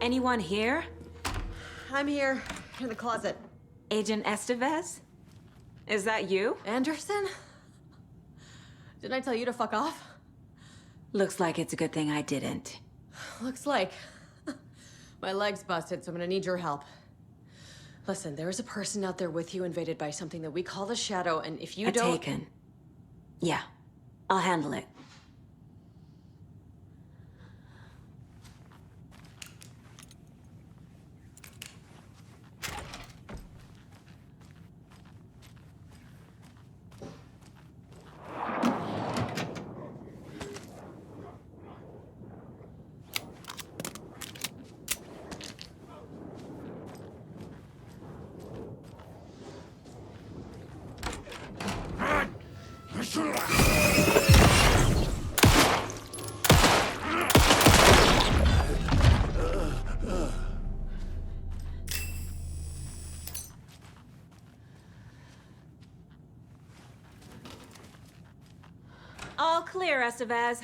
Anyone here? I'm here, in the closet. Agent Estevez? Is that you? Anderson? Didn't I tell you to fuck off? Looks like it's a good thing I didn't. Looks like. My leg's busted, so I'm gonna need your help. Listen, there is a person out there with you invaded by something that we call the Shadow, and if you don't— Taken. Yeah, I'll handle it. All clear, Estevez.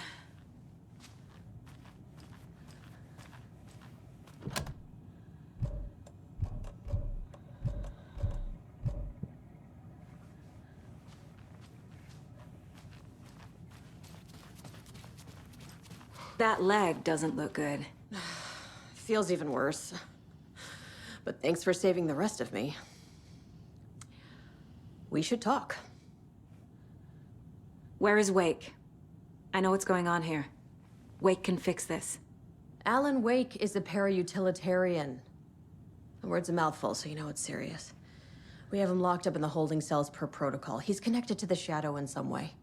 That leg doesn't look good. Feels even worse. But thanks for saving the rest of me. We should talk. Where is Wake? I know what's going on here. Wake can fix this. Alan Wake is a para-utilitarian. The word's a mouthful, so you know it's serious. We have him locked up in the holding cells per protocol. He's connected to the Shadow in some way.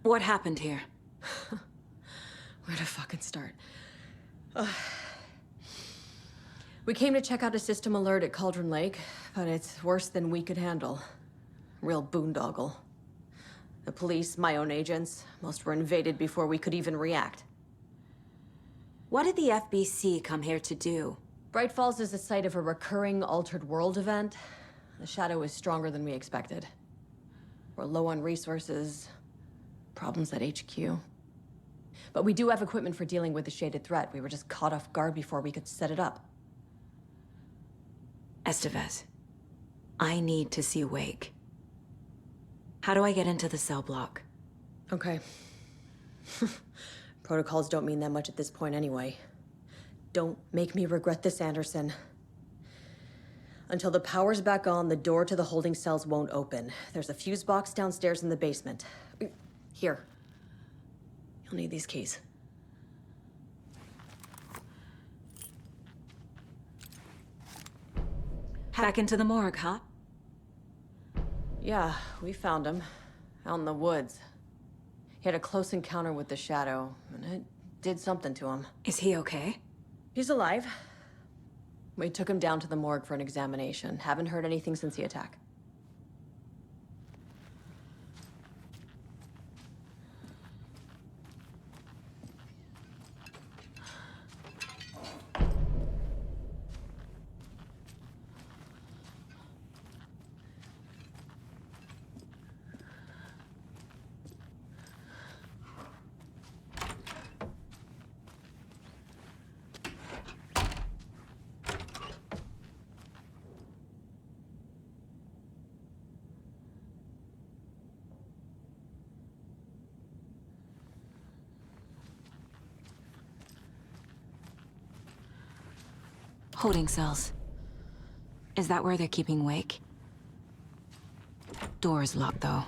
What happened here? Where to fucking start? We came to check out a system alert at Cauldron Lake, but it's worse than we could handle. Real boondoggle. The police, my own agents, most were invaded before we could even react. What did the FBC come here to do? Brайt Folls is the site of a recurring altered world event. The Shadow is stronger than we expected. We're low on resources, problems at HQ. But we do have equipment for dealing with the shaded threat. We were just caught off guard before we could set it up. Estevez, I need to see Wake. How do I get into the cell block? Okay. Protocols don't mean that much at this point anyway. Don't make me regret this, Anderson. Until the power's back on, the door to the holding cells won't open. There's a fuse box downstairs in the basement. Here. You'll need these keys. Back into the morgue, huh? Yeah, we found him. Out in the woods. He had a close encounter with the Shadow, and it did something to him. Is he okay? He's alive. We took him down to the morgue for an examination. Haven't heard anything since the attack. Holding cells. Is that where they're keeping Wake? Door's locked, though.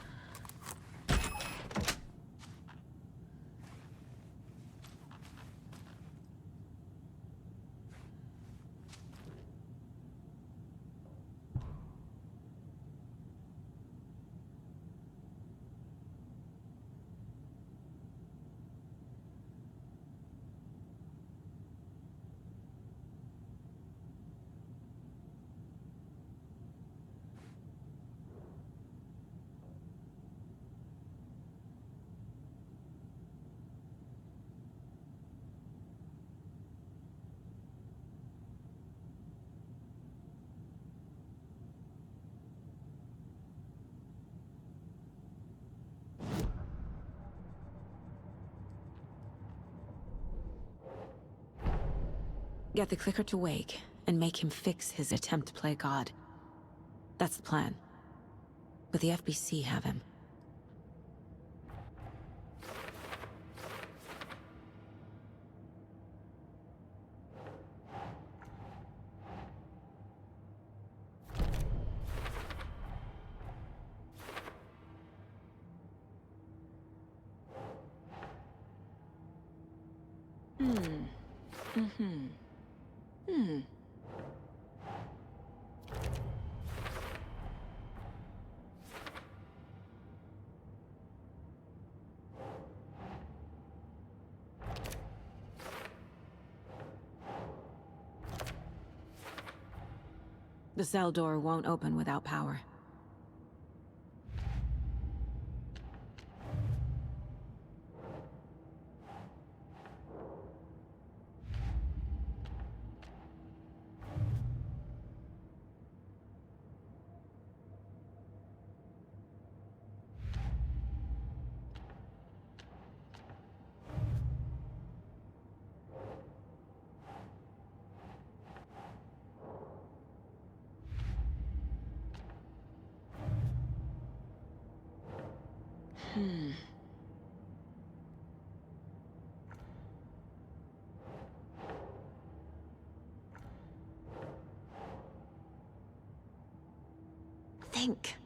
Get the clicker to wake, and make him fix his attempt to play God. That's the plan. But the FBC have him. The cell door won't open without power. Think.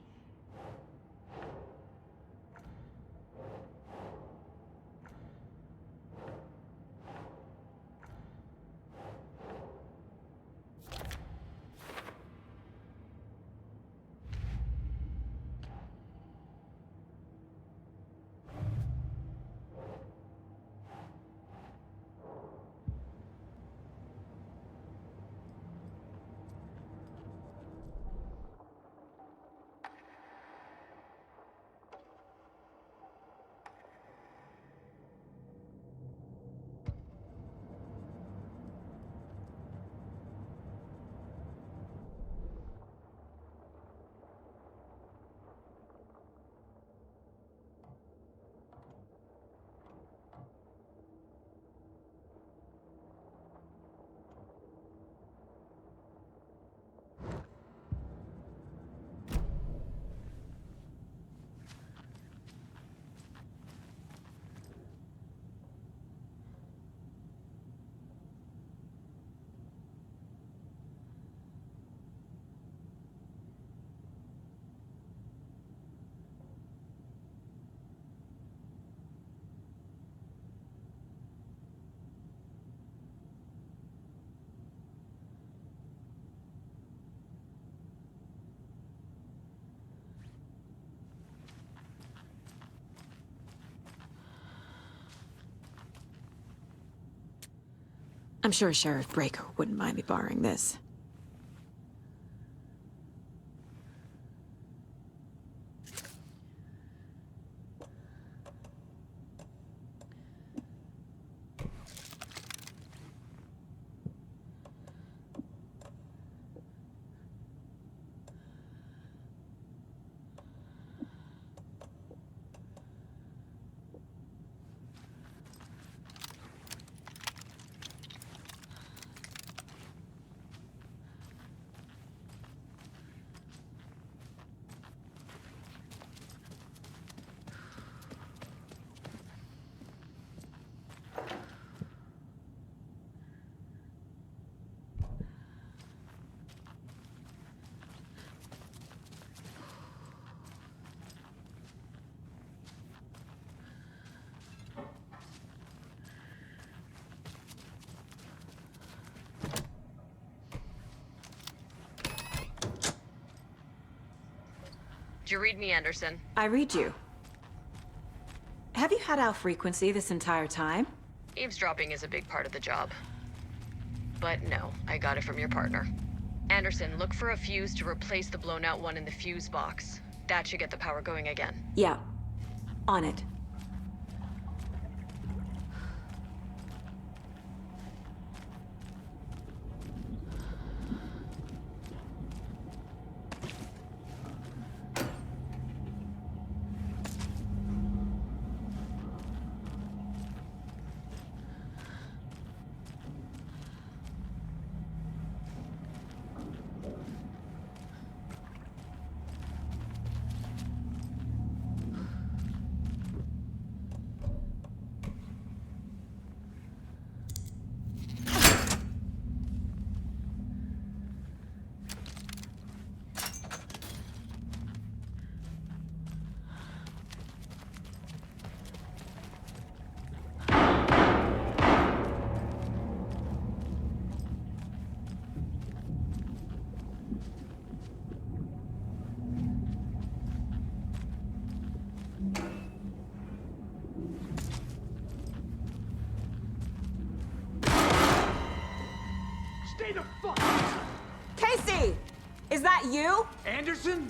I'm sure Sheriff Breaker wouldn't mind me borrowing this. Did you read me, Anderson? I read you. Have you had our frequency this entire time? Eavesdropping is a big part of the job. But no, I got it from your partner. Anderson, look for a fuse to replace the blown out one in the fuse box. That should get the power going again. Yeah. On it. Anderson?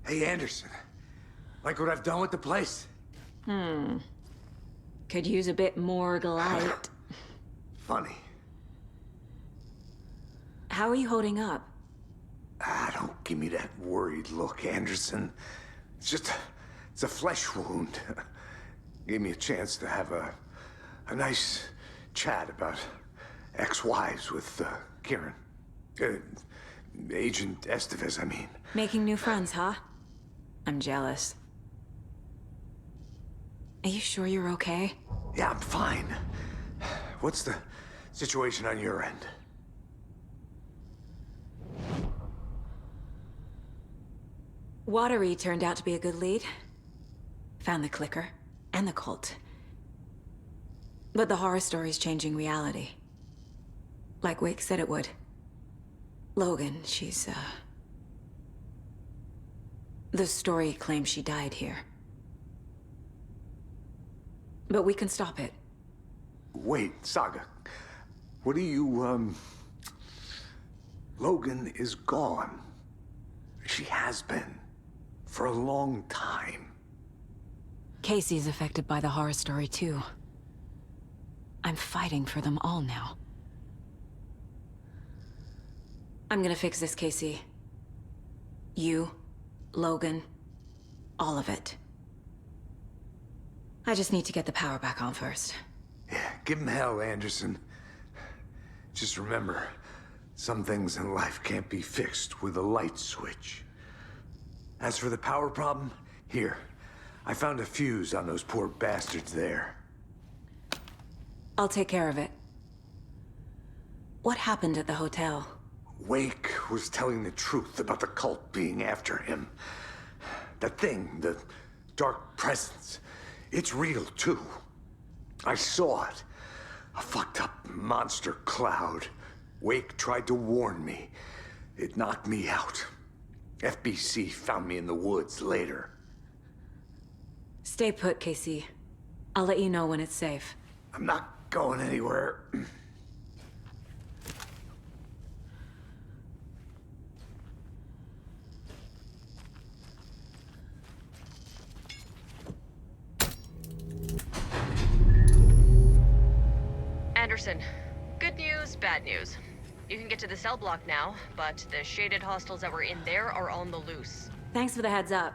Hey, Anderson. Like what I've done with the place? Could use a bit more light. Funny. How are you holding up? Don't give me that worried look, Anderson. It's a flesh wound. Gave me a chance to have a nice chat about ex-wives with Kieran. Agent Estevez, I mean. Making new friends, huh? I'm jealous. Are you sure you're okay? Yeah, I'm fine. What's the situation on your end? Watery turned out to be a good lead. Found the clicker and the cult. But the horror story's changing reality. Like Wake said it would. Logan, she's, the story claims she died here. But we can stop it. Wait, Saga. What do you, Logan is gone. She has been. For a long time. Casey's affected by the horror story, too. I'm fighting for them all now. I'm gonna fix this, Casey. You, Logan, all of it. I just need to get the power back on first. Yeah, give him hell, Anderson. Just remember, some things in life can't be fixed with a light switch. As for the power problem, here. I found a fuse on those poor bastards there. I'll take care of it. What happened at the hotel? Wake was telling the truth about the cult being after him. That thing, the dark presence, it's real too. I saw it. A fucked up monster cloud. Wake tried to warn me. It knocked me out. FBC found me in the woods later. Stay put, Casey. I'll let you know when it's safe. I'm not going anywhere. Anderson, good news, bad news. You can get to the cell block now, but the shaded hostels that were in there are on the loose. Thanks for the heads up.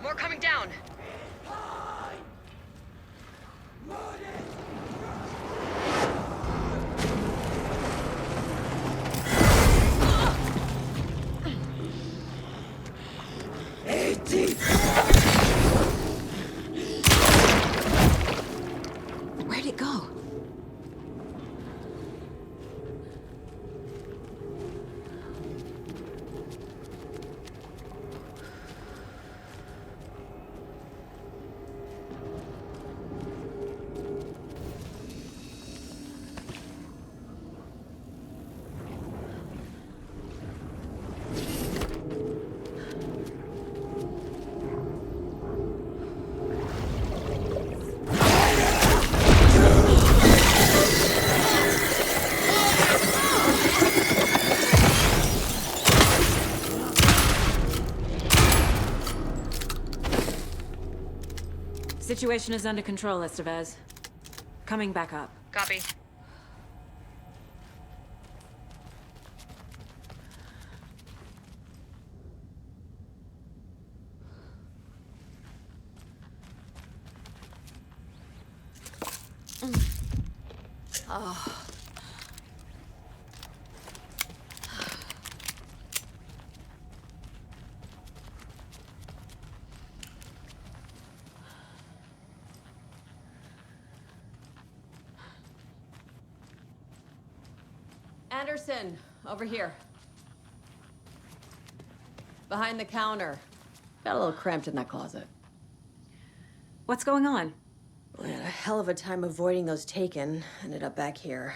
More coming down. Where'd it go? Situation is under control, Estevez. Coming back up. Copy. Anderson, over here. Behind the counter. Got a little cramped in that closet. What's going on? We had a hell of a time avoiding those taken. Ended up back here.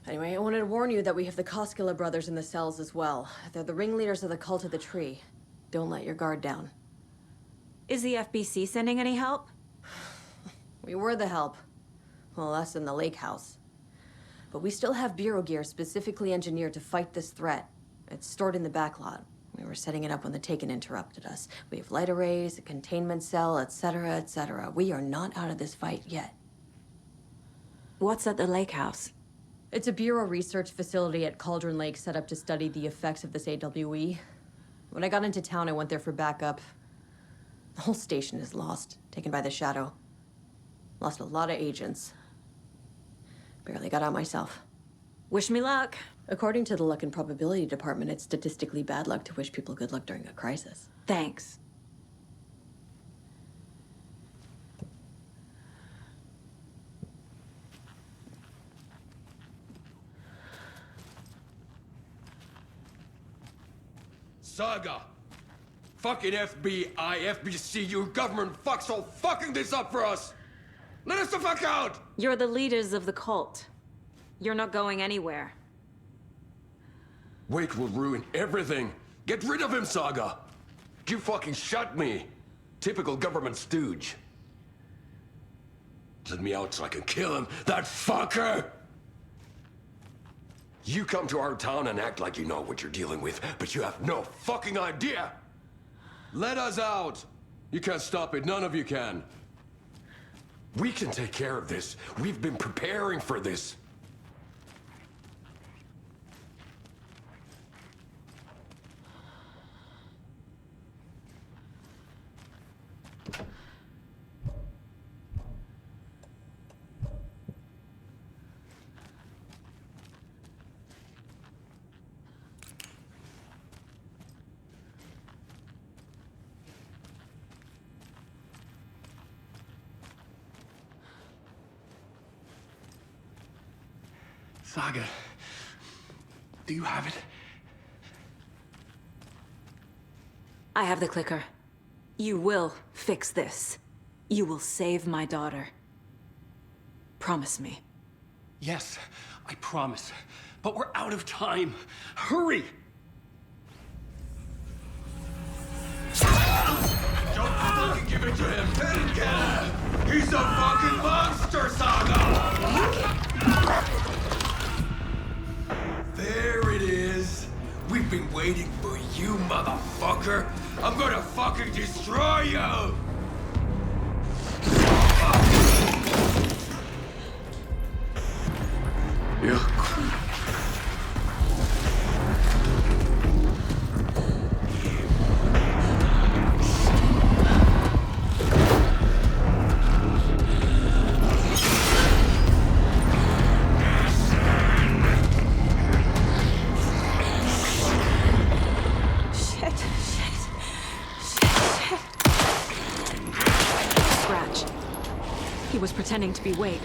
Anyway, I wanted to warn you that we have the Koskela brothers in the cells as well. They're the ringleaders of the cult of the tree. Don't let your guard down. Is the FBC sending any help? We were the help. Well, us in the lake house. But we still have bureau gear specifically engineered to fight this threat. It's stored in the back lot. We were setting it up when the Taken interrupted us. We have light arrays, a containment cell, etc., etc. We are not out of this fight yet. What's at the lake house? It's a bureau research facility at Cauldron Lake set up to study the effects of this AWE. When I got into town, I went there for backup. The whole station is lost, taken by the shadow. Lost a lot of agents. Barely got out myself. Wish me luck. According to the luck and probability department, it's statistically bad luck to wish people good luck during a crisis. Thanks. Saga! Fucking FBI, FBC, your government fucks all fucking this up for us! Let us the fuck out! You're the leaders of the cult. You're not going anywhere. Wake will ruin everything. Get rid of him, Saga! You fucking shut me! Typical government stooge. Let me out so I can kill him, that fucker! You come to our town and act like you know what you're dealing with, but you have no fucking idea! Let us out! You can't stop it, none of you can. We can take care of this. We've been preparing for this. Saga, do you have it? I have the clicker. You will fix this. You will save my daughter. Promise me. Yes, I promise. But we're out of time. Hurry! Don't fucking give it to him! Let him get him! He's a fucking monster, Saga! There it is! We've been waiting for you, motherfucker! I'm gonna fucking destroy you! Was pretending to be Wake.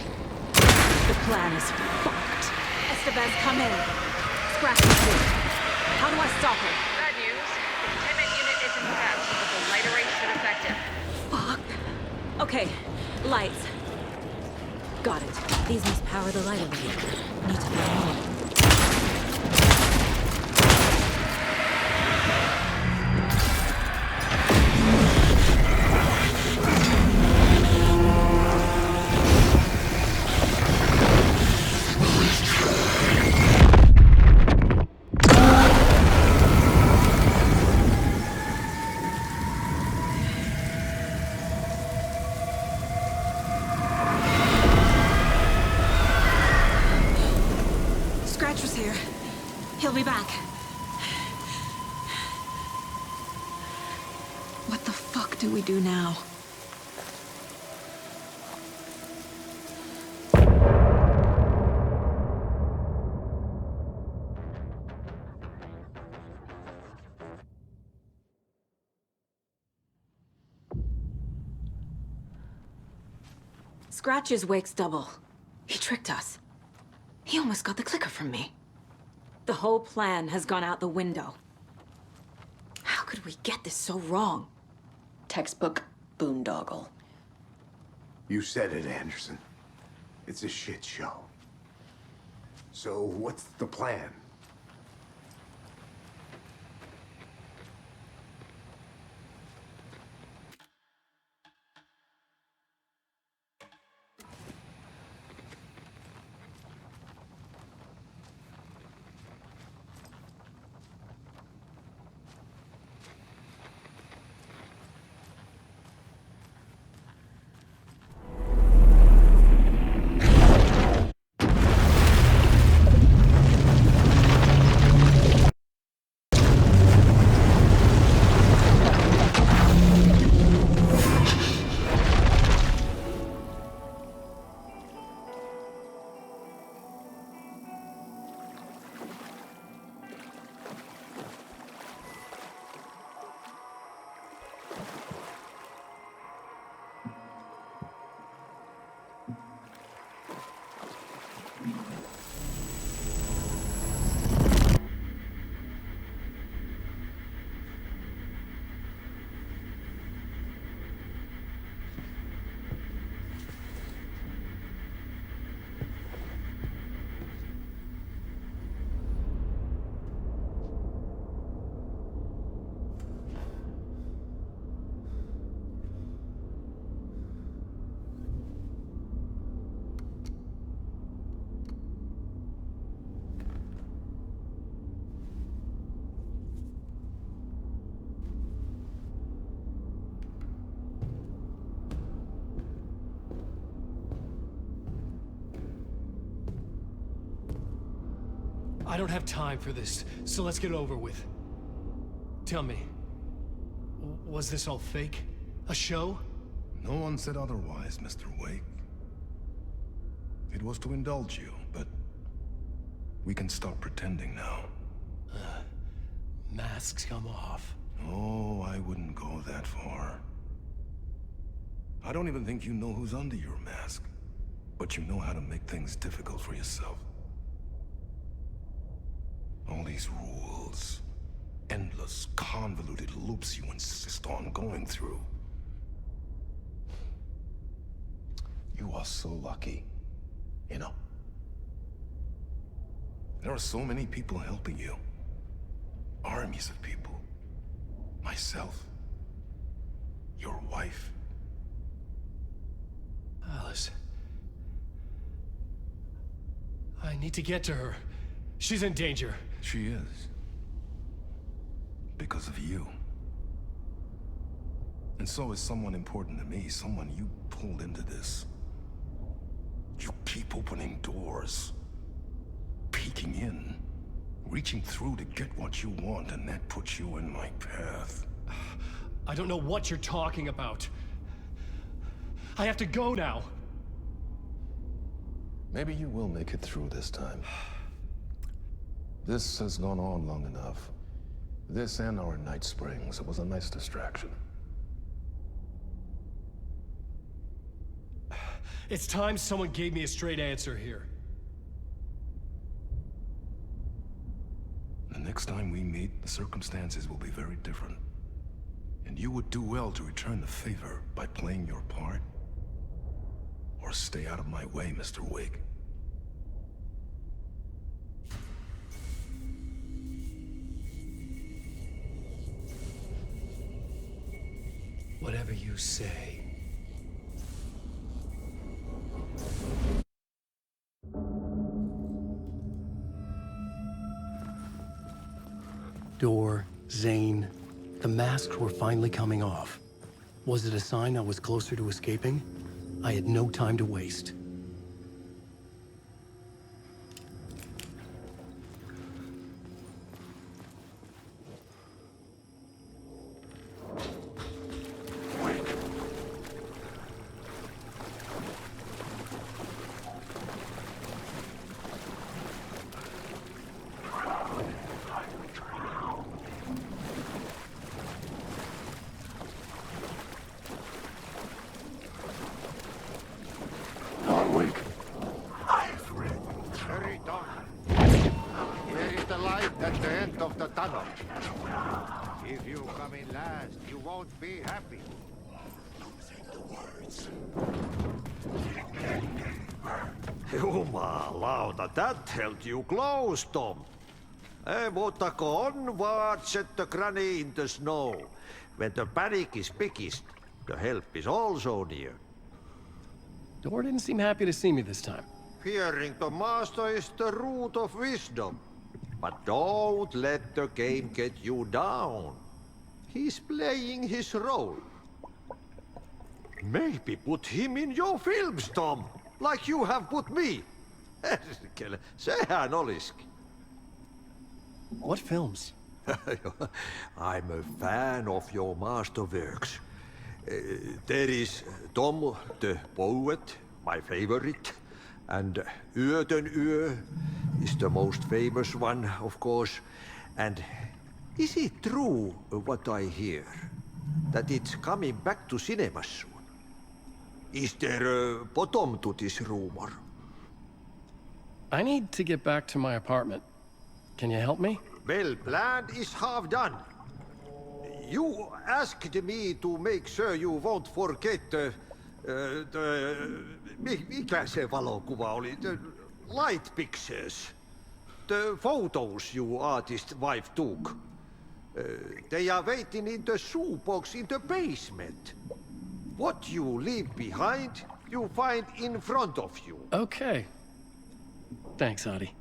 The plan is fucked. Estevez, come in. Scratch is here. How do I stop her? Bad news. The containment unit is intact, but the light array should affect him. Fuck. Okay, lights. Got it. These must power the light array. Need to find more. He'll be back. What the fuck do we do now? Scratch is Wake's double. He tricked us. He almost got the clicker from me. The whole plan has gone out the window. How could we get this so wrong? Textbook boondoggle. You said it, Anderson. It's a shit show. So what's the plan? I don't have time for this, so let's get it over with. Tell me, was this all fake? A show? No one said otherwise, Mr. Uéik. It was to indulge you, but we can stop pretending now. Masks come off. Oh, I wouldn't go that far. I don't even think you know who's under your mask, but you know how to make things difficult for yourself. All these rules, endless, convoluted loops you insist on going through. You are so lucky, you know. There are so many people helping you. Armies of people. Myself. Your wife. Alice. I need to get to her. She's in danger. She is. Because of you. And so is someone important to me, someone you pulled into this. You keep opening doors. Peeking in. Reaching through to get what you want, and that puts you in my path. I don't know what you're talking about. I have to go now. Maybe you will make it through this time. This has gone on long enough. This and our night springs. It was a nice distraction. It's time someone gave me a straight answer here. The next time we meet, the circumstances will be very different. And you would do well to return the favor by playing your part. Or stay out of my way, Mr. Uéik. Whatever you say. Door, Zane, the masks were finally coming off. Was it a sign I was closer to escaping? I had no time to waste. Jumalauta, that held you close, Tom. Mutta on watch the granny in the snow. When the panic is biggest, the help is also near. Door didn't seem happy to see me this time. Fearing the master is the root of wisdom. But don't let the game get you down. He's playing his role. Maybe put him in your films, Tom, like you have put me. Sehän olisikin. What films? I'm a fan of your masterworks. There is Tom the Poet, my favorite, and Yöden Yö is the most famous one, of course. And is it true what I hear, that it's coming back to cinemas soon? Is there a bottom to this rumor? I need to get back to my apartment. Can you help me? Well, plan is half done. You asked me to make sure you won't forget mikä se valokuva oli? The light pictures. The photos your artist wife took. They are waiting in the shoebox in the basement. What you leave behind, you find in front of you. Okay. Thanks, Adi.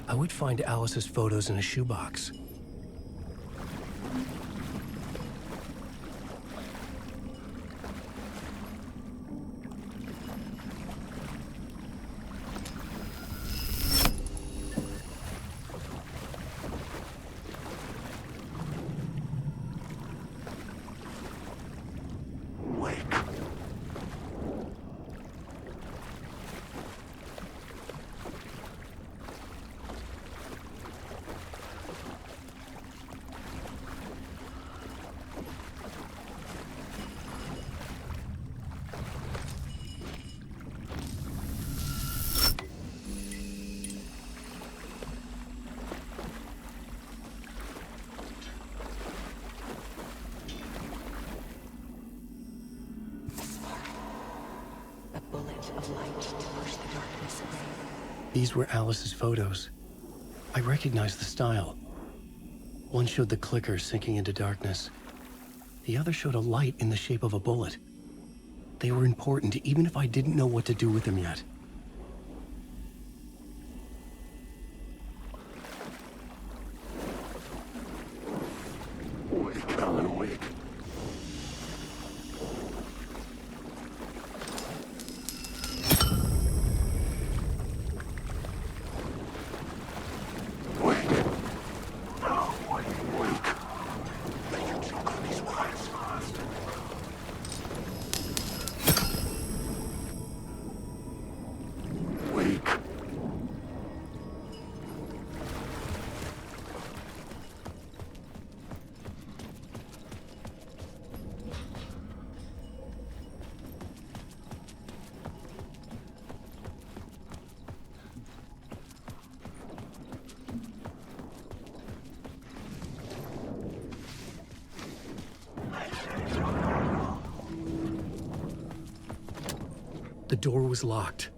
I would find Alice's photos in a shoebox. These were Alice's photos. I recognized the style. One showed the clicker sinking into darkness. The other showed a light in the shape of a bullet. They were important, even if I didn't know what to do with them yet. Alan Uwaick. The door was locked.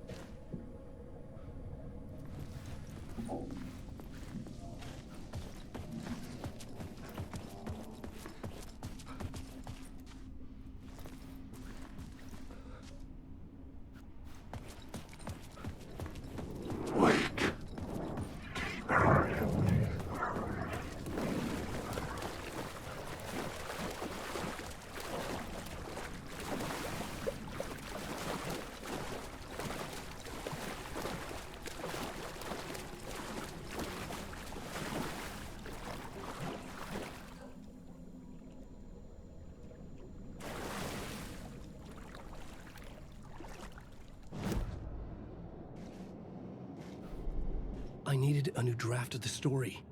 I needed a new draft of the story.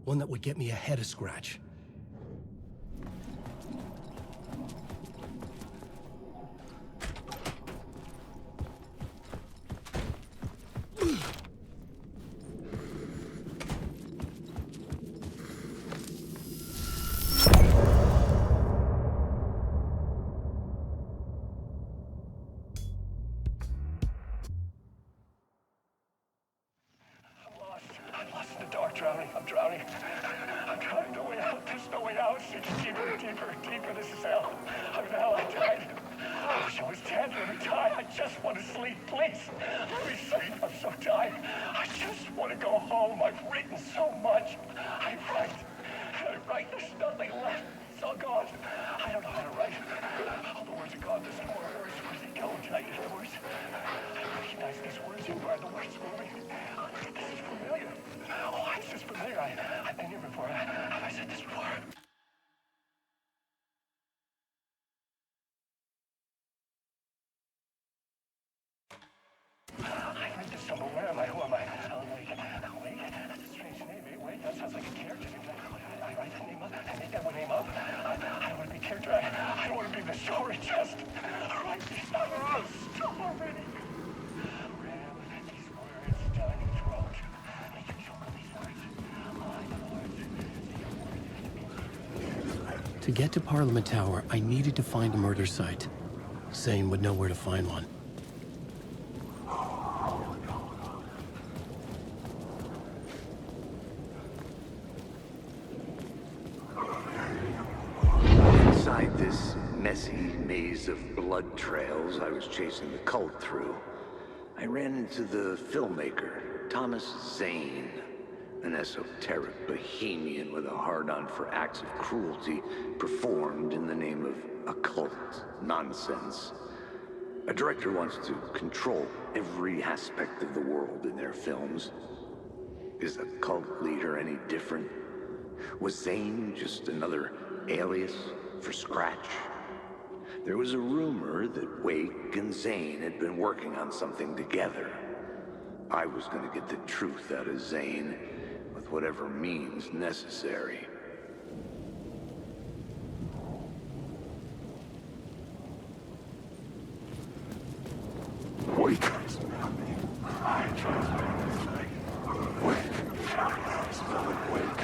One that would get me ahead of scratch. Where am I? Who am I? Alan Wake. Alan Wake? That's a strange name. Wake? That sounds like a character name. I write that name up. I make that one name up. I don't want to be a character. I don't want to be the story. Just write these other story. Ram these words down your throat. Make you choke on these words. To get to Parliament Tower, I needed to find a murder site. Zane would know where to find one. Inside this messy maze of blood trails I was chasing the cult through, I ran into the filmmaker, Thomas Zane, an esoteric bohemian with a hard-on for acts of cruelty performed in the name of occult nonsense. A director wants to control every aspect of the world in their films. Is a cult leader any different? Was Zane just another alias for Scratch? There was a rumor that Wake and Zane had been working on something together. I was going to get the truth out of Zane with whatever means necessary. Wake. I tried everything. Wake. Spelling Wake.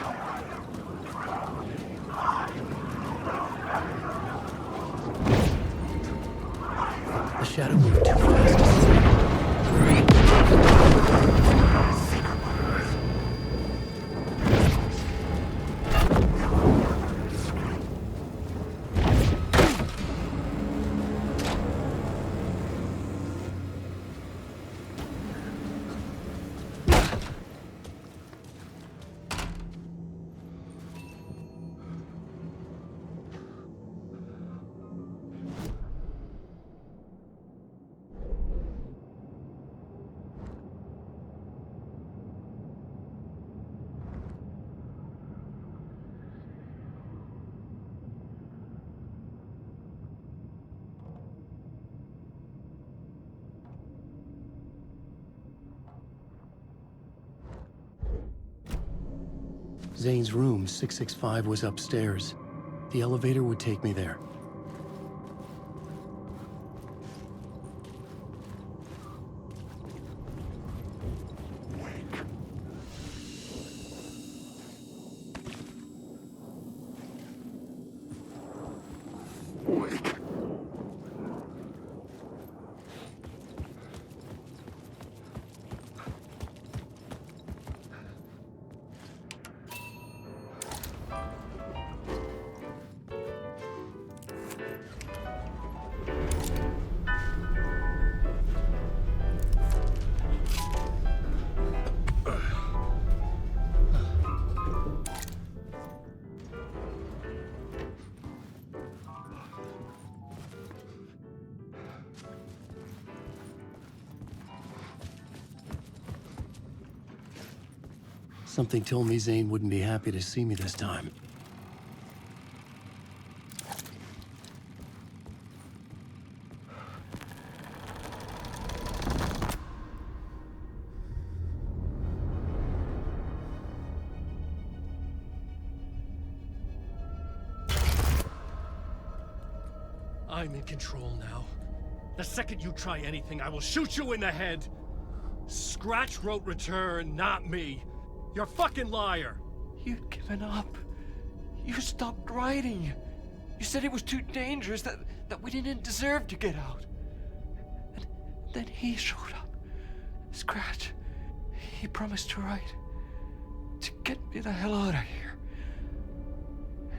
The shadow moved too fast. Zane's room, 665, was upstairs. The elevator would take me there. Wake. Something told me Zane wouldn't be happy to see me this time. I'm in control now. The second you try anything, I will shoot you in the head. Scratch wrote return, not me. You're a fucking liar. You'd given up. You stopped writing. You said it was too dangerous, that we didn't deserve to get out. And then he showed up. Scratch. He promised to write. To get me the hell out of here.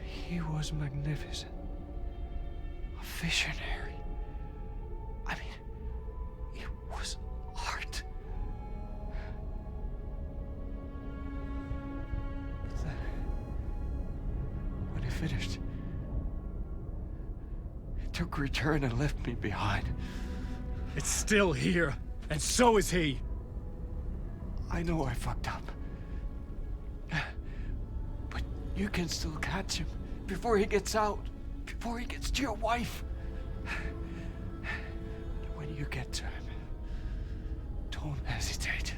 He was magnificent. A visionary. I mean, it was art. But then, when he finished, he took return and left me behind. It's still here, and so is he. I know I fucked up. But you can still catch him before he gets out, before he gets to your wife. When you get to him, don't hesitate.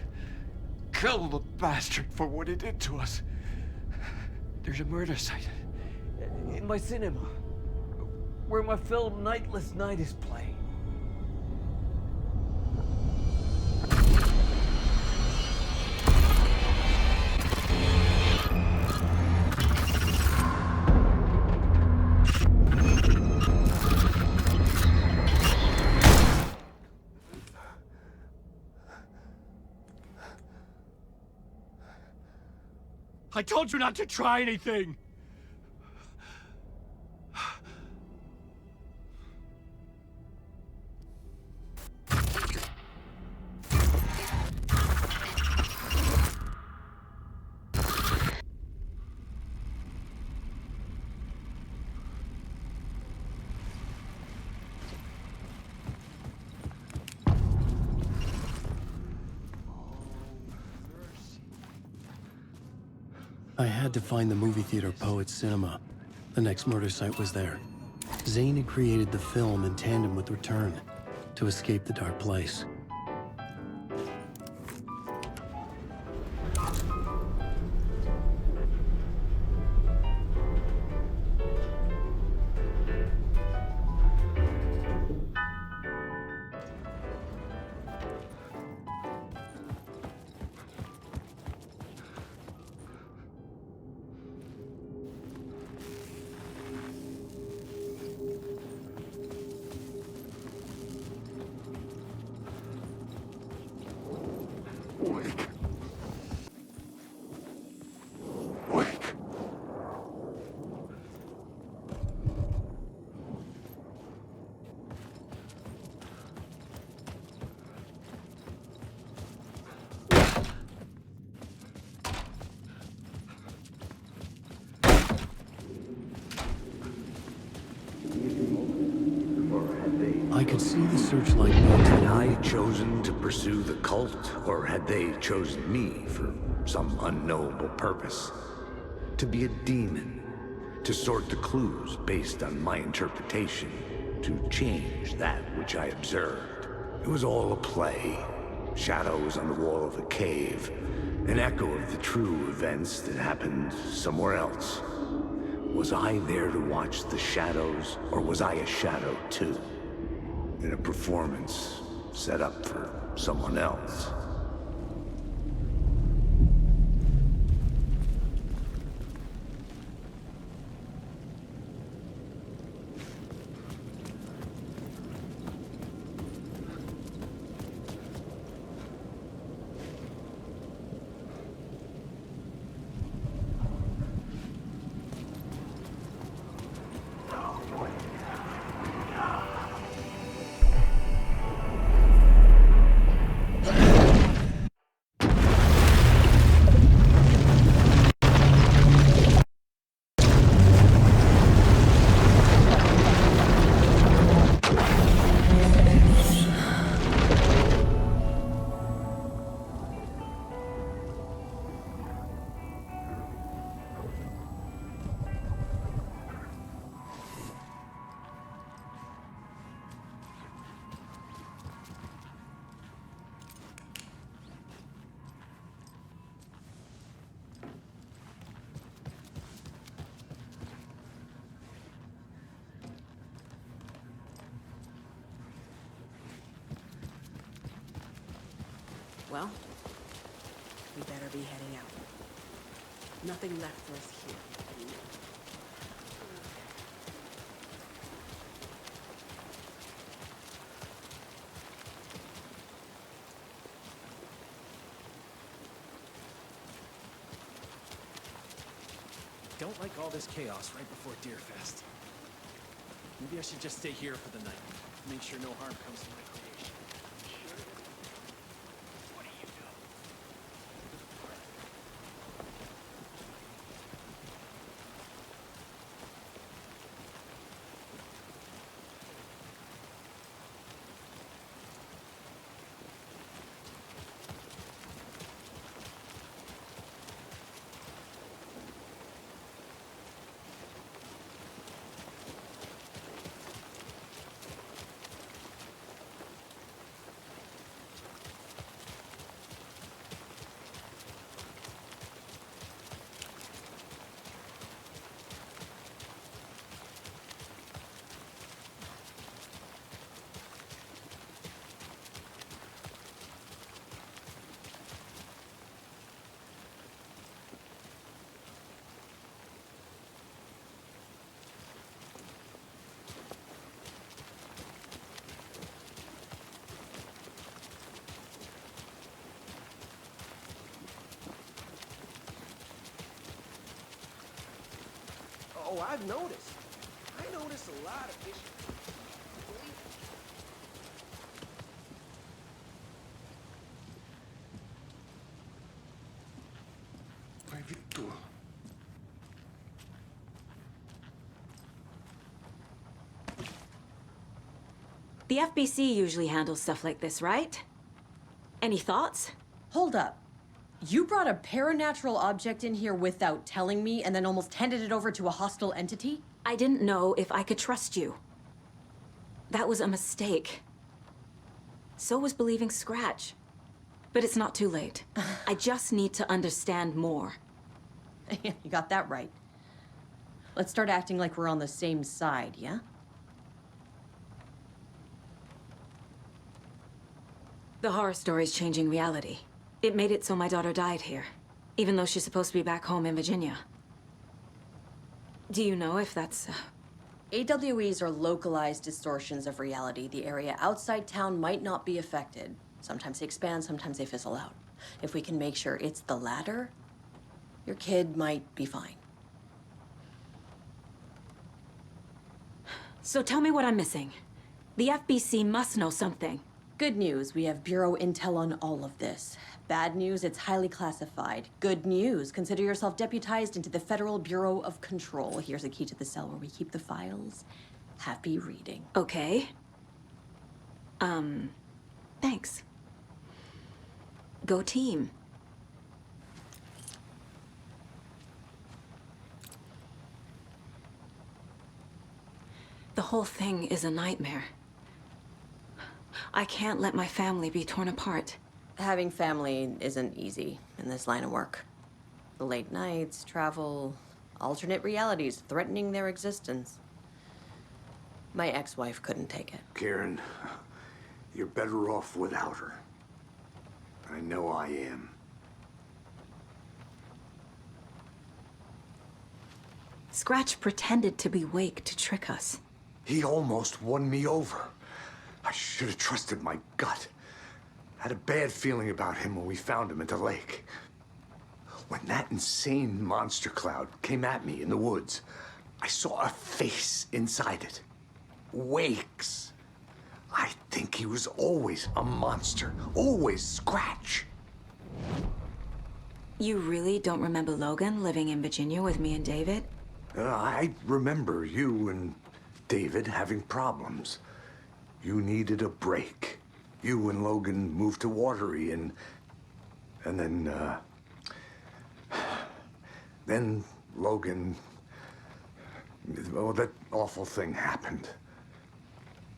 Kill the bastard for what he did to us. There's a murder site in my cinema where my film Nightless Night is playing. I told you not to try anything! I had to find the movie theater Poet Cinema. The next murder site was there. Zane had created the film in tandem with Return to escape the dark place. I could see the searchlight. Had I chosen to pursue the cult, or had they chosen me for some unknowable purpose? To be a demon, to sort the clues based on my interpretation, to change that which I observed. It was all a play. Shadows on the wall of a cave, an echo of the true events that happened somewhere else. Was I there to watch the shadows, or was I a shadow too? In a performance set up for someone else. Well, we better be heading out. Nothing left for us here anymore. Don't like all this chaos right before Deerfest. Maybe I should just stay here for the night. Make sure no harm comes to my creation. What do you know? Oh, I've noticed. I notice a lot of issues. The FBC usually handles stuff like this, right? Any thoughts? Hold up. You brought a paranatural object in here without telling me and then almost handed it over to a hostile entity? I didn't know if I could trust you. That was a mistake. So was believing Scratch. But it's not too late. I just need to understand more. You got that right. Let's start acting like we're on the same side, yeah? The horror story's changing reality. It made it so my daughter died here, even though she's supposed to be back home in Virginia. Do you know if that's... AWEs are localized distortions of reality. The area outside town might not be affected. Sometimes they expand, sometimes they fizzle out. If we can make sure it's the latter, your kid might be fine. So tell me what I'm missing. The FBC must know something. Good news, we have Bureau intel on all of this. Bad news, it's highly classified. Good news, consider yourself deputized into the Federal Bureau of Control. Here's a key to the cell where we keep the files. Happy reading. Okay. Thanks. Go team. The whole thing is a nightmare. I can't let my family be torn apart. Having family isn't easy in this line of work. The late nights, travel, alternate realities threatening their existence. My ex-wife couldn't take it. Karen, you're better off without her. I know I am. Scratch pretended to be Wake to trick us. He almost won me over. I should have trusted my gut. Had a bad feeling about him when we found him at the lake. When that insane monster cloud came at me in the woods, I saw a face inside it. Wake's. I think he was always a monster. Always Scratch. You really don't remember Logan living in Virginia with me and David? I remember you and David having problems. You needed a break. You and Logan moved to Watery and then Logan, well, that awful thing happened.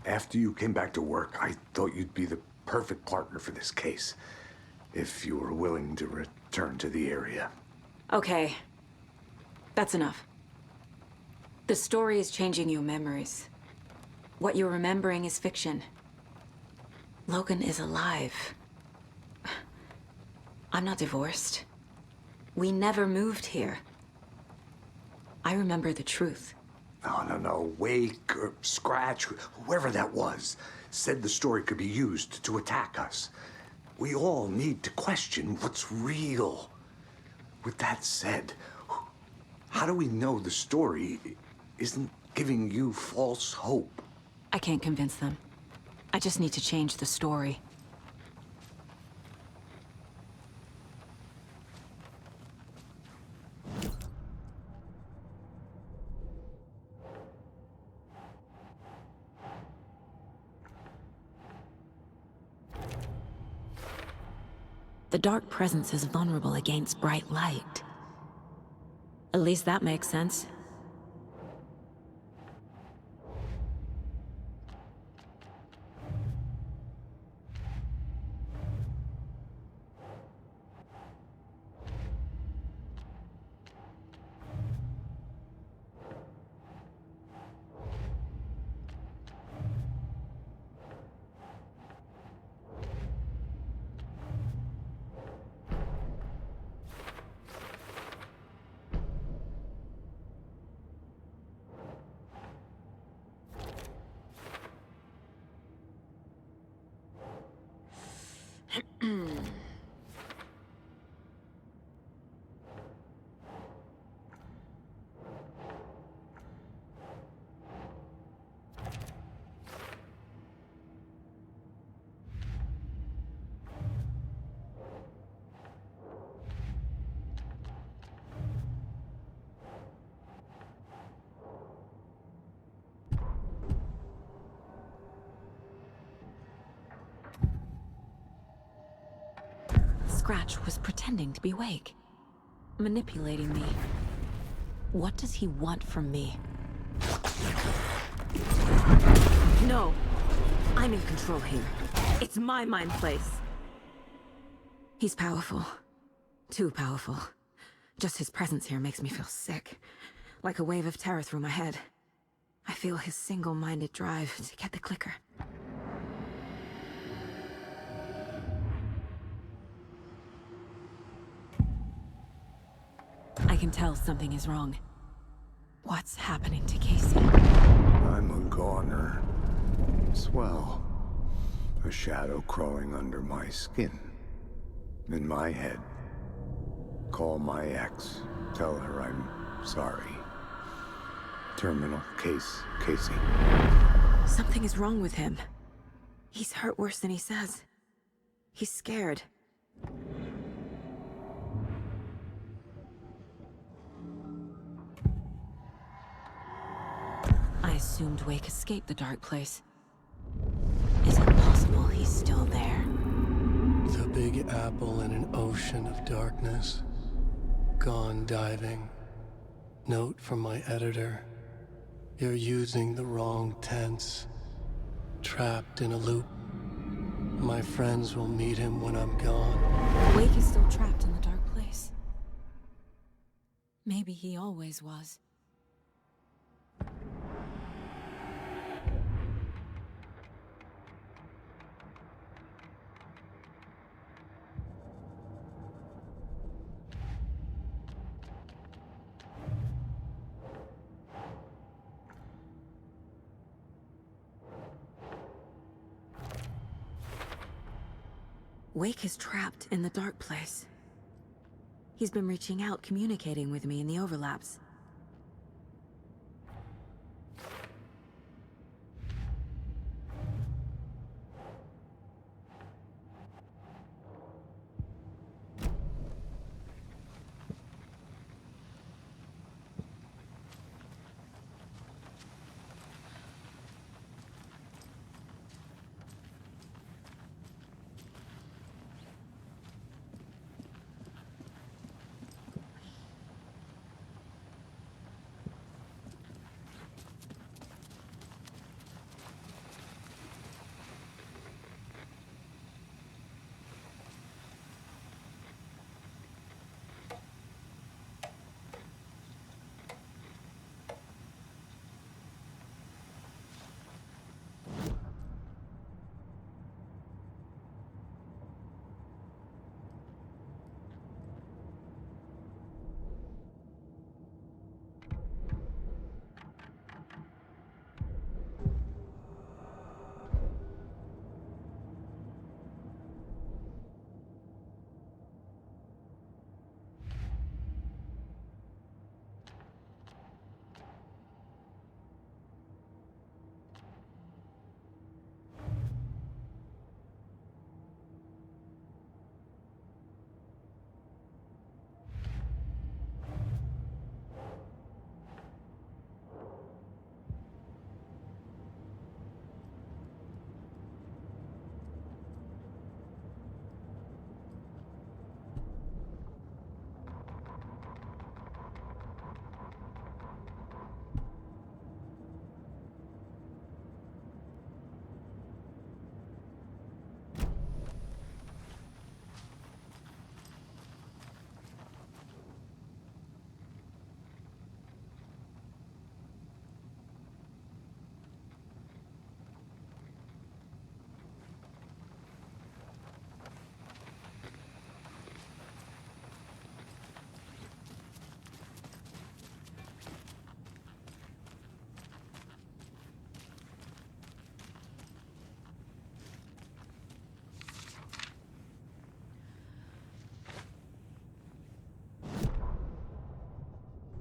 After you came back to work, I thought you'd be the perfect partner for this case, if you were willing to return to the area. Okay. That's enough. The story is changing your memories. What you're remembering is fiction. Logan is alive. I'm not divorced. We never moved here. I remember the truth. No. Wake or Scratch, whoever that was, said the story could be used to attack us. We all need to question what's real. With that said, how do we know the story isn't giving you false hope? I can't convince them. I just need to change the story. The dark presence is vulnerable against bright light. At least that makes sense. Scratch was pretending to be Wake, manipulating me. What does he want from me? No! I'm in control here. It's my mind place. He's powerful. Too powerful. Just his presence here makes me feel sick. Like a wave of terror through my head. I feel his single-minded drive to get the clicker. I can tell something is wrong. What's happening to Casey? I'm a goner. Swell. A shadow crawling under my skin. In my head. Call my ex. Tell her I'm sorry. Terminal case, Casey. Something is wrong with him. He's hurt worse than he says. He's scared. I assumed Wake escaped the dark place. Is it possible he's still there? The Big Apple in an ocean of darkness. Gone diving. Note from my editor. You're using the wrong tense. Trapped in a loop. My friends will meet him when I'm gone. Wake is still trapped in the dark place. Maybe he always was. Wake is trapped in the dark place. He's been reaching out, communicating with me in the overlaps.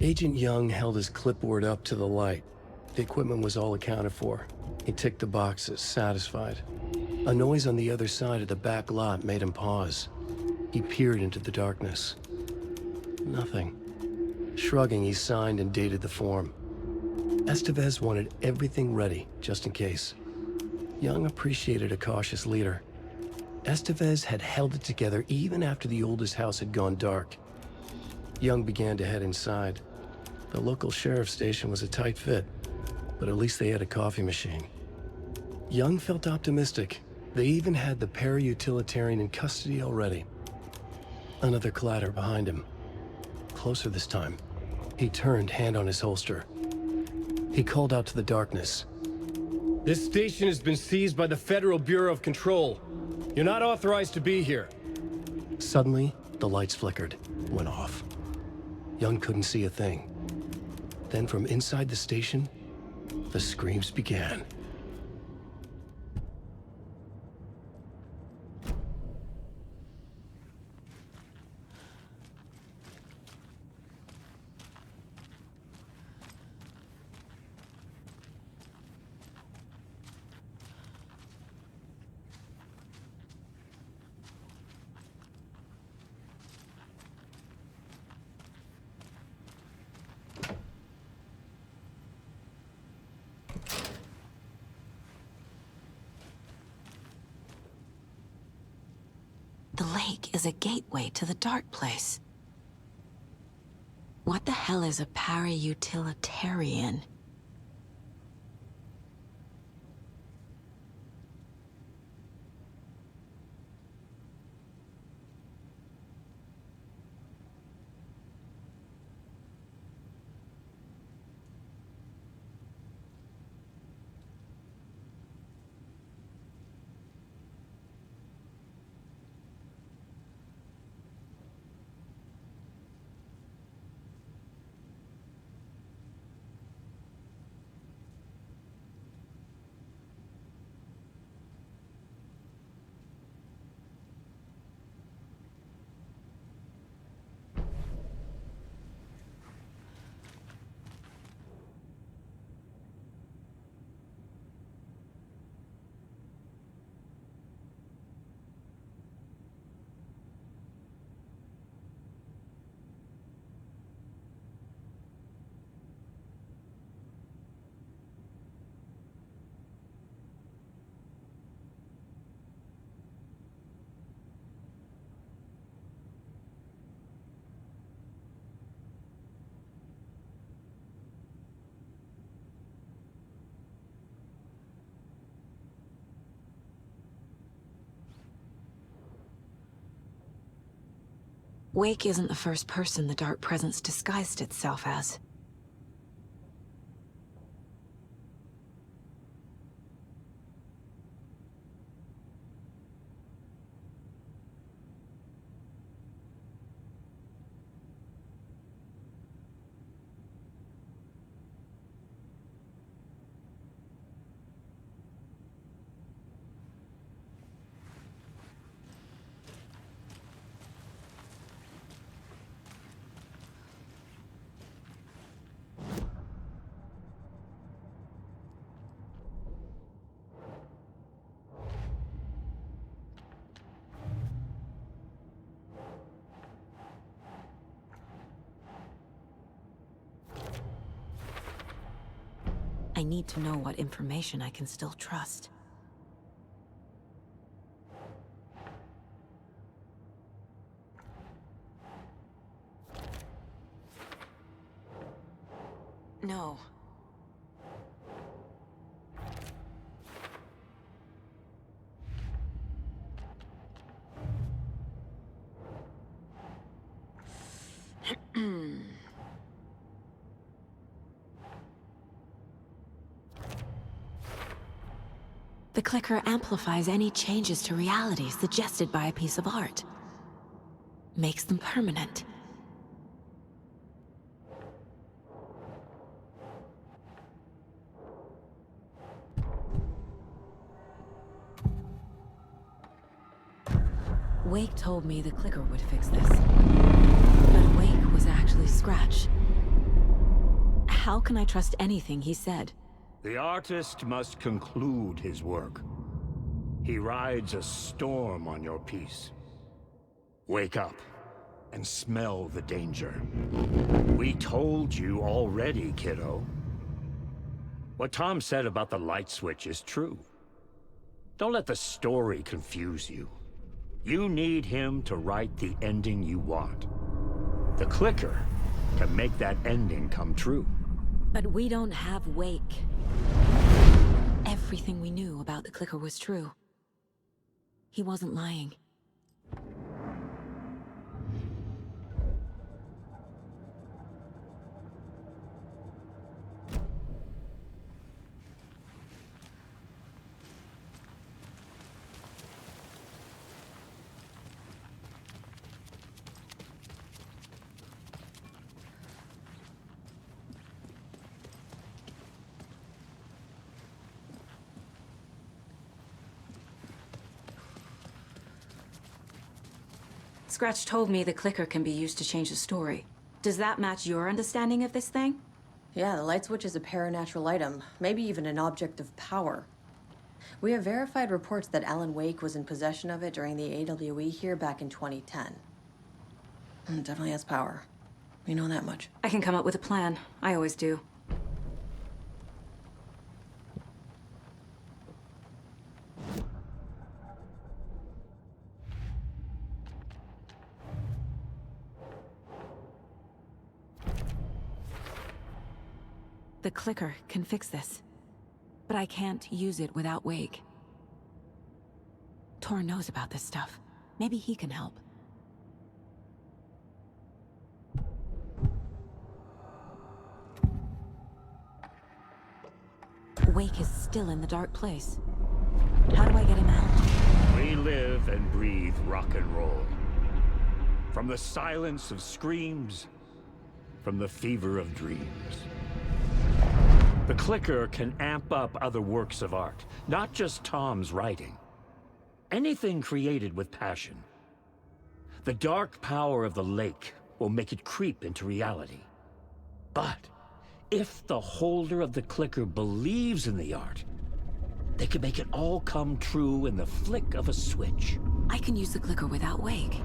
Agent Young held his clipboard up to the light. The equipment was all accounted for. He ticked the boxes, satisfied. A noise on the other side of the back lot made him pause. He peered into the darkness. Nothing. Shrugging, he signed and dated the form. Estevez wanted everything ready, just in case. Young appreciated a cautious leader. Estevez had held it together even after the oldest house had gone dark. Young began to head inside. The local sheriff's station was a tight fit, but at least they had a coffee machine. Young felt optimistic. They even had the para-utilitarian in custody already. Another clatter behind him. Closer this time. He turned, hand on his holster. He called out to the darkness. This station has been seized by the Federal Bureau of Control. You're not authorized to be here. Suddenly, the lights flickered, went off. Young couldn't see a thing. Then from inside the station, the screams began. The lake is a gateway to the dark place. What the hell is a para-utilitarian? Wake isn't the first person the dark presence disguised itself as. I need to know what information I can still trust. No. The clicker amplifies any changes to reality suggested by a piece of art. Makes them permanent. Wake told me the clicker would fix this. But Wake was actually Scratch. How can I trust anything he said? The artist must conclude his work. He rides a storm on your piece. Wake up and smell the danger. We told you already, kiddo. What Tom said about the light switch is true. Don't let the story confuse you. You need him to write the ending you want. The clicker can make that ending come true. But we don't have Wake. Everything we knew about the clicker was true. He wasn't lying. Scratch told me the clicker can be used to change the story. Does that match your understanding of this thing? Yeah, the light switch is a paranatural item, maybe even an object of power. We have verified reports that Alan Wake was in possession of it during the AWE here back in 2010. It definitely has power. We know that much. I can come up with a plan. I always do. The clicker can fix this, but I can't use it without Wake. Tor knows about this stuff. Maybe he can help. Wake is still in the dark place. How do I get him out? We live and breathe rock and roll. From the silence of screams, from the fever of dreams. The clicker can amp up other works of art, not just Tom's writing. Anything created with passion. The dark power of the lake will make it creep into reality. But if the holder of the clicker believes in the art, they can make it all come true in the flick of a switch. I can use the clicker without Wake.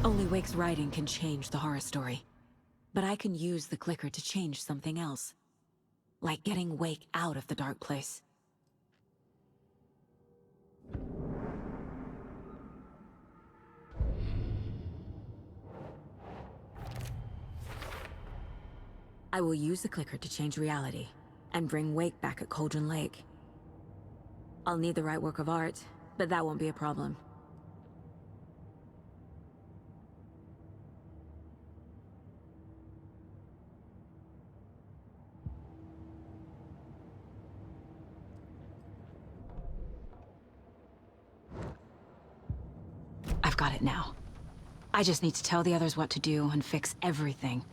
Only Wake's writing can change the horror story. But I can use the clicker to change something else. Like getting Wake out of the dark place. I will use the clicker to change reality, and bring Wake back at Cauldron Lake. I'll need the right work of art, but that won't be a problem. I've got it now. I just need to tell the others what to do and fix everything.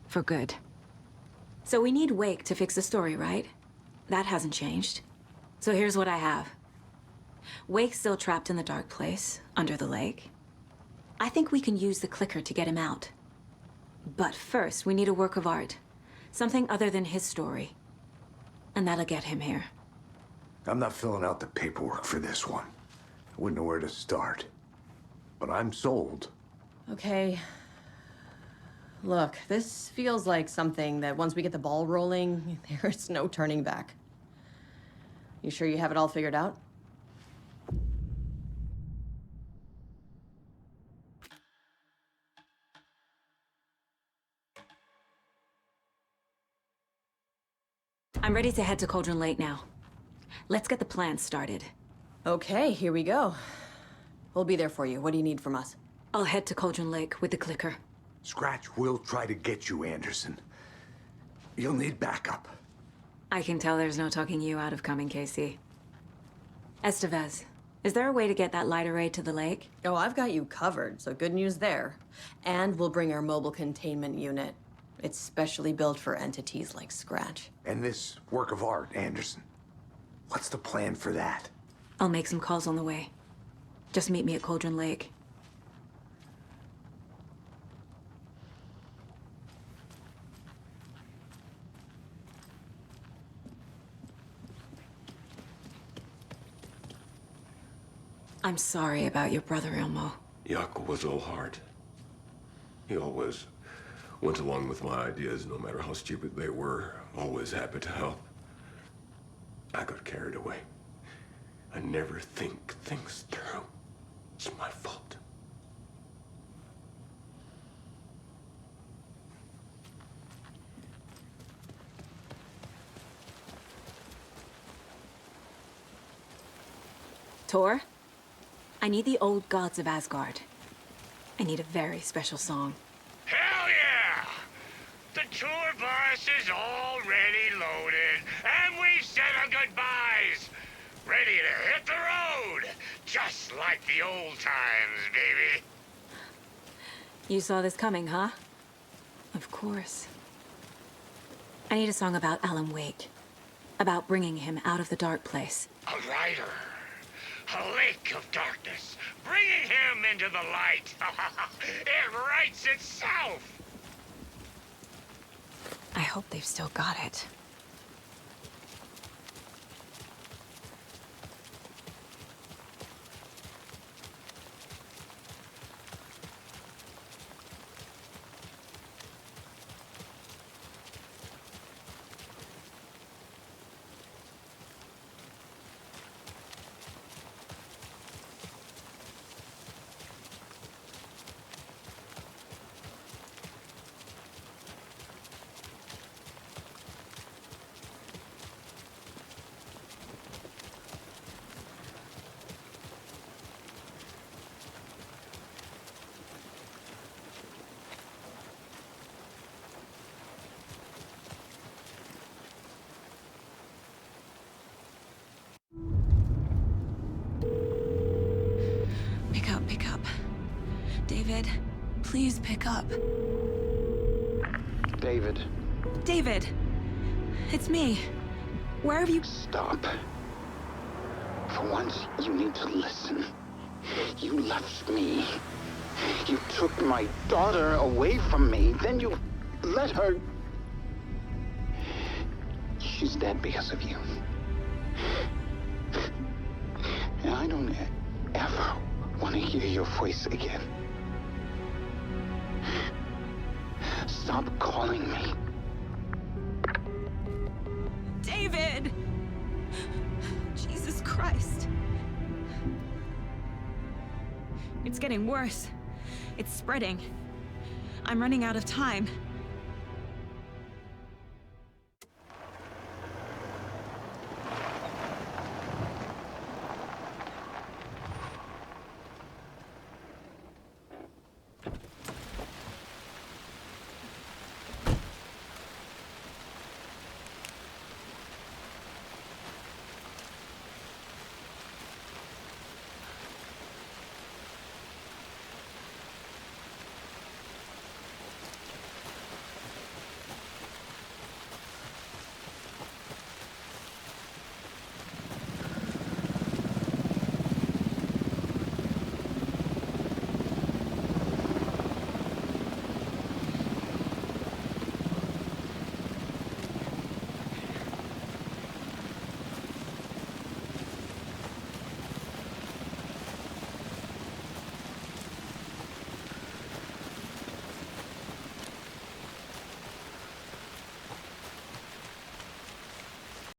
For good. So we need Wake to fix the story, right? That hasn't changed. So here's what I have. Wake's still trapped in the dark place, under the lake. I think we can use the clicker to get him out. But first, we need a work of art. Something other than his story. And that'll get him here. I'm not filling out the paperwork for this one. I wouldn't know where to start. But I'm sold. Okay. Look, this feels like something that once we get the ball rolling, there's no turning back. You sure you have it all figured out? I'm ready to head to Cauldron Lake now. Let's get the plan started. Okay, here we go. We'll be there for you. What do you need from us? I'll head to Cauldron Lake with the clicker. Scratch will try to get you, Anderson. You'll need backup. I can tell there's no talking you out of coming, Casey. Estevez, is there a way to get that light array to the lake? Oh, I've got you covered, so good news there. And we'll bring our mobile containment unit. It's specially built for entities like Scratch. And this work of art, Anderson. What's the plan for that? I'll make some calls on the way. Just meet me at Cauldron Lake. I'm sorry about your brother, Ilmo. Jaakko was so hard. He always went along with my ideas, no matter how stupid they were. Always happy to help. I got carried away. I never think things through. It's my fault. Tor, I need the old gods of Asgard. I need a very special song. Hell yeah! The tour bus is already loaded, and we've said our goodbyes. Ready to hit the road, just like the old times, baby. You saw this coming, huh? Of course. I need a song about Alan Wake. About bringing him out of the dark place. A rider. A lake of darkness. Bringing him into the light. It writes itself. I hope they've still got it. Pick up. David, please pick up. David. David! It's me. Where have you... Stop. For once, you need to listen. You left me. You took my daughter away from me. Then you let her... She's dead because of you. And I don't ever want to hear your voice again. Stop calling me. David! Jesus Christ. It's getting worse. It's spreading. I'm running out of time.